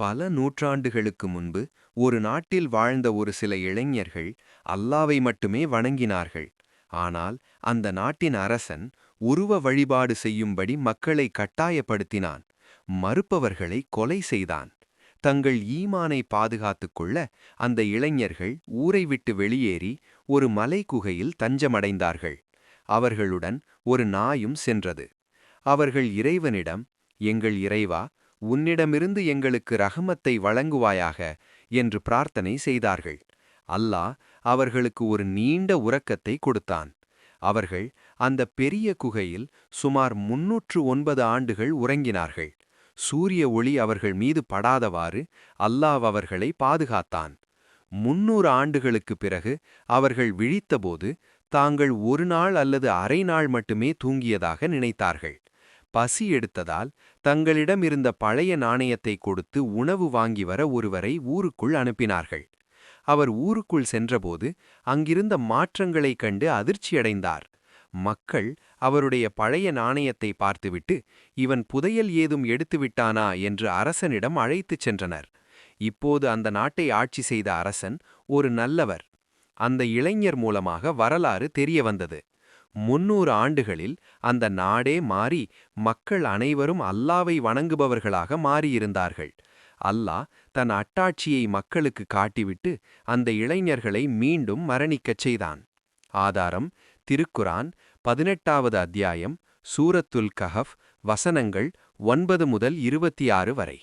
பல நூற்றாண்டுகளுக்கு முன்பு ஒரு நாட்டில் வாழ்ந்த ஒரு சில இளைஞர்கள் அல்லாவை மட்டுமே வணங்கினார்கள். ஆனால் அந்த நாட்டின் அரசன் உருவ வழிபாடு செய்யும்படி மக்களை கட்டாயப்படுத்தினான். மறுப்பவர்களை கொலை செய்தான். தங்கள் ஈமானை பாதுகாத்துக் கொள்ள அந்த இளைஞர்கள் ஊரை விட்டு வெளியேறி ஒரு மலைக்குகையில் தஞ்சமடைந்தார்கள். அவர்களுடன் ஒரு நாயும் சென்றது. அவர்கள் இறைவனிடம், எங்கள் இறைவா, உன்னிடமிருந்து எங்களுக்கு ரஹமத்தை வழங்குவாயாக என்று பிரார்த்தனை செய்தார்கள். அல்லாஹ் அவர்களுக்கு ஒரு நீண்ட உறக்கத்தை கொடுத்தான். அவர்கள் அந்த பெரிய குகையில் சுமார் 309 ஆண்டுகள் உறங்கினார்கள். சூரிய ஒளி அவர்கள் மீது படாதவாறு அல்லாஹ் அவர்களை பாதுகாத்தான். 300 ஆண்டுகளுக்குப் பிறகு அவர்கள் விழித்தபோது தாங்கள் ஒரு நாள் அல்லது அரை நாள் மட்டுமே தூங்கியதாக நினைத்தார்கள். பசி எடுத்ததால் தங்களிடம் இருந்த பழைய நாணயத்தை கொடுத்து உணவு வாங்கி வர ஒருவரை ஊருக்குள் அனுப்பினார்கள். அவர் ஊருக்குள் சென்றபோது அங்கிருந்த மாற்றங்களைக் கண்டு அதிர்ச்சியடைந்தார். மக்கள் அவருடைய பழைய நாணயத்தை பார்த்துவிட்டு, இவன் புதையல் ஏதும் எடுத்துவிட்டானா என்று அரசனிடம் அழைத்துச் சென்றனர். இப்போது அந்த நாட்டை ஆட்சி செய்த அரசன் ஒரு நல்லவர். அந்த இளைஞர் மூலமாக வரலாறு தெரிய வந்தது. 300 ஆண்டுகளில் அந்த நாடே மாறி மக்கள் அனைவரும் அல்லாவை வணங்குபவர்களாக மாறியிருந்தார்கள். அல்லாஹ் தன் அட்டாட்சியை மக்களுக்கு காட்டிவிட்டு அந்த இளைஞர்களை மீண்டும் மரணிக்கச் செய்தான். ஆதாரம்: திருக்குரான், 18வது அத்தியாயம், சூரத்துல் கஹஃப், வசனங்கள் 9 முதல் 26 வரை.